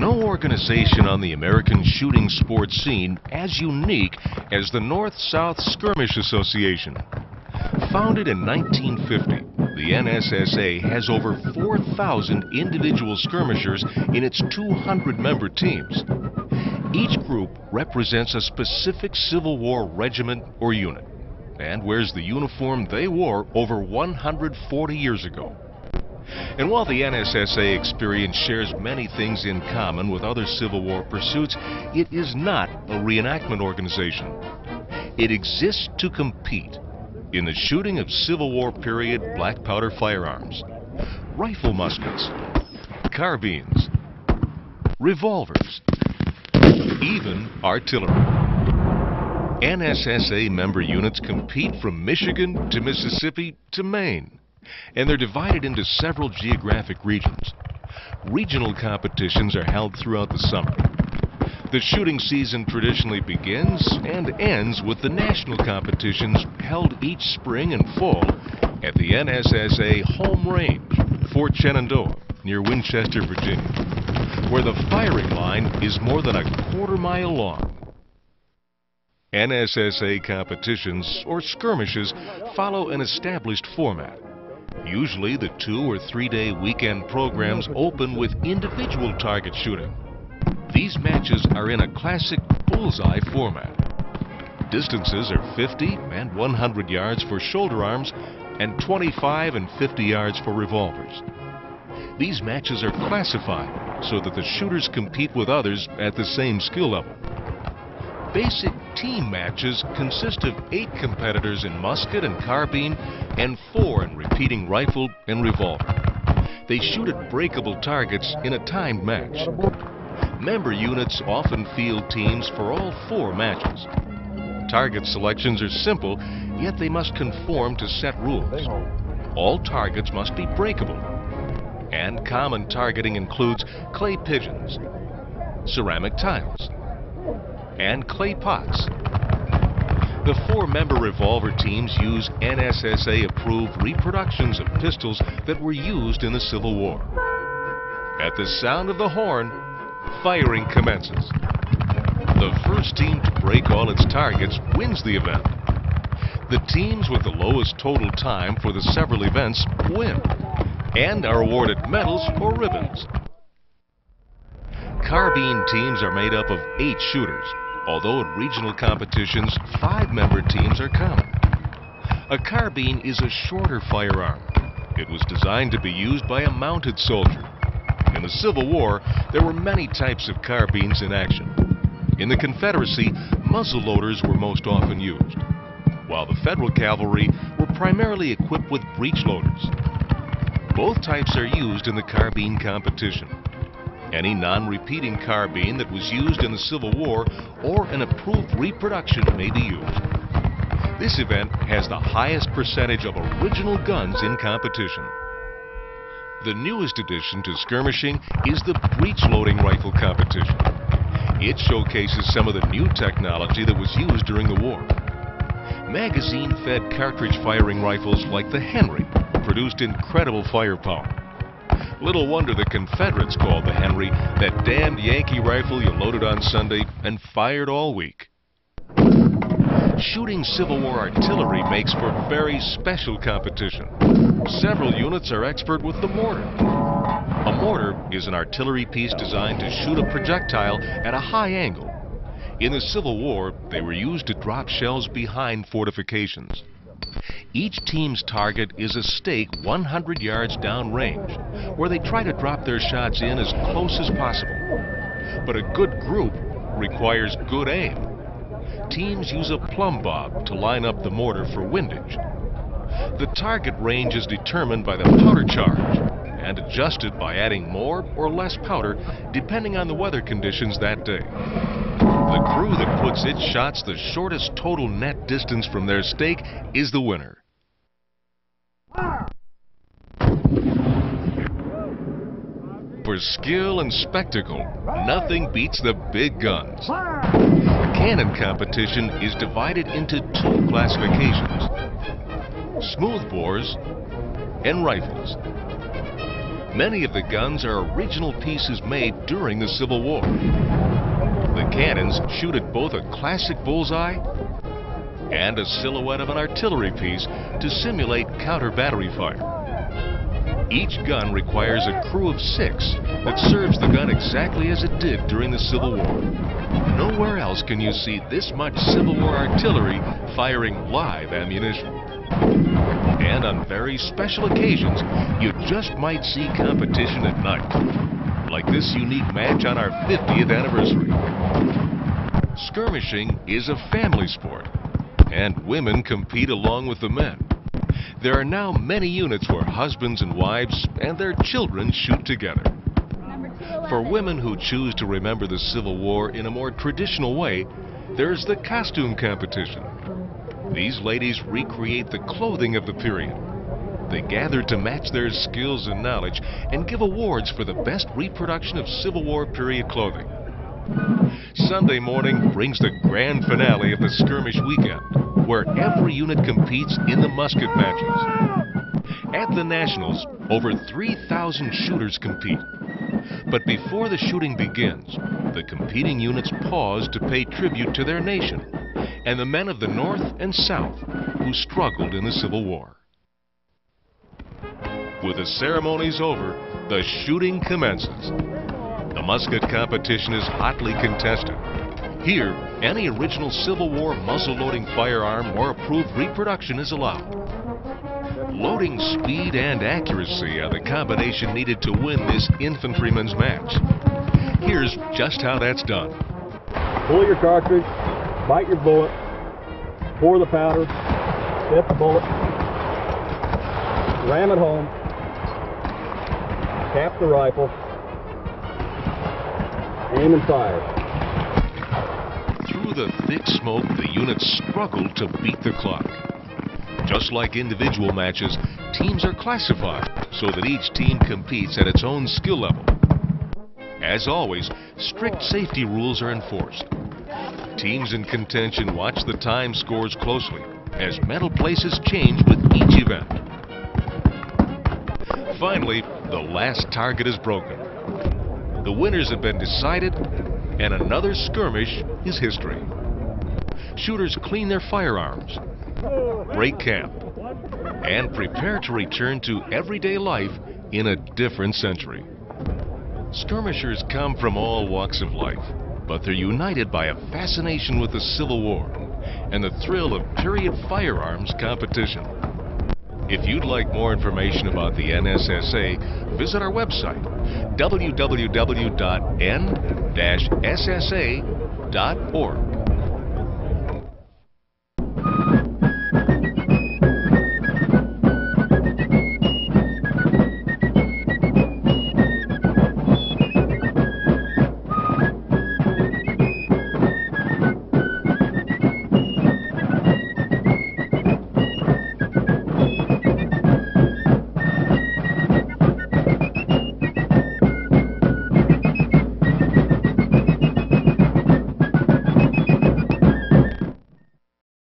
no organization on the American shooting sports scene as unique as the North-South Skirmish Association. Founded in 1950, the NSSA has over 4,000 individual skirmishers in its 200-member teams. Each group represents a specific Civil War regiment or unit and wears the uniform they wore over 140 years ago. And while the NSSA experience shares many things in common with other Civil War pursuits, it is not a reenactment organization. It exists to compete in the shooting of Civil War period black powder firearms, rifle muskets, carbines, revolvers, even artillery. NSSA member units compete from Michigan to Mississippi to Maine, and they're divided into several geographic regions. Regional competitions are held throughout the summer. The shooting season traditionally begins and ends with the national competitions held each spring and fall at the NSSA home range, Fort Shenandoah, near Winchester, Virginia, where the firing line is more than a quarter-mile long. NSSA competitions, or skirmishes, follow an established format. Usually the 2- or 3-day weekend programs open with individual target shooting. These matches are in a classic bullseye format. Distances are 50 and 100 yards for shoulder arms and 25 and 50 yards for revolvers. These matches are classified so that the shooters compete with others at the same skill level. Basic team matches consist of 8 competitors in musket and carbine and 4 in repeating rifle and revolver. They shoot at breakable targets in a timed match. Member units often field teams for all 4 matches. Target selections are simple, yet they must conform to set rules. All targets must be breakable, and common targeting includes clay pigeons, ceramic tiles, and clay pots. The 4-member revolver teams use NSSA-approved reproductions of pistols that were used in the Civil War. At the sound of the horn, firing commences. The first team to break all its targets wins the event. The teams with the lowest total time for the several events win and are awarded medals or ribbons. Carbine teams are made up of 8 shooters, although at regional competitions, 5-member teams are common. A carbine is a shorter firearm. It was designed to be used by a mounted soldier. In the Civil War, there were many types of carbines in action. In the Confederacy, muzzleloaders were most often used, while the Federal cavalry were primarily equipped with breech loaders. Both types are used in the carbine competition. Any non-repeating carbine that was used in the Civil War or an approved reproduction may be used. This event has the highest percentage of original guns in competition. The newest addition to skirmishing is the breech-loading rifle competition. It showcases some of the new technology that was used during the war. Magazine-fed cartridge-firing rifles like the Henry produced incredible firepower. Little wonder the Confederates called the Henry that damned Yankee rifle you loaded on Sunday and fired all week. Shooting Civil War artillery makes for very special competition. Several units are expert with the mortar. A mortar is an artillery piece designed to shoot a projectile at a high angle. In the Civil War, they were used to drop shells behind fortifications. Each team's target is a stake 100 yards downrange, where they try to drop their shots in as close as possible. But a good group requires good aim. Teams use a plumb bob to line up the mortar for windage. The target range is determined by the powder charge and adjusted by adding more or less powder depending on the weather conditions that day. The crew that puts its shots the shortest total net distance from their stake is the winner. For skill and spectacle, nothing beats the big guns. Cannon competition is divided into 2 classifications: smoothbores and rifles. Many of the guns are original pieces made during the Civil War. The cannons shoot at both a classic bullseye and a silhouette of an artillery piece to simulate counter-battery fire. Each gun requires a crew of 6 that serves the gun exactly as it did during the Civil War. Nowhere else can you see this much Civil War artillery firing live ammunition. And on very special occasions, you just might see competition at night, like this unique match on our 50th anniversary. Skirmishing is a family sport, and women compete along with the men. There are now many units where husbands and wives and their children shoot together. For women who choose to remember the Civil War in a more traditional way, there's the costume competition. These ladies recreate the clothing of the period. They gather to match their skills and knowledge and give awards for the best reproduction of Civil War period clothing. Sunday morning brings the grand finale of the skirmish weekend, where every unit competes in the musket matches. At the Nationals, over 3,000 shooters compete. But before the shooting begins, the competing units pause to pay tribute to their nation and the men of the North and South who struggled in the Civil War. With the ceremonies over, the shooting commences. The musket competition is hotly contested. Here, any original Civil War muzzle-loading firearm or approved reproduction is allowed. Loading speed and accuracy are the combination needed to win this infantryman's match. Here's just how that's done. Pull your cartridge, bite your bullet, pour the powder, set the bullet, ram it home, cap the rifle, aim and fire. Through the thick smoke, the units struggle to beat the clock. Just like individual matches, teams are classified so that each team competes at its own skill level. As always, strict safety rules are enforced. Teams in contention watch the time scores closely as medal places change with each event. Finally, the last target is broken. The winners have been decided, and another skirmish is history. Shooters clean their firearms, break camp, and prepare to return to everyday life in a different century. Skirmishers come from all walks of life, but they're united by a fascination with the Civil War and the thrill of period firearms competition. If you'd like more information about the NSSA, visit our website, www.n-ssa.org.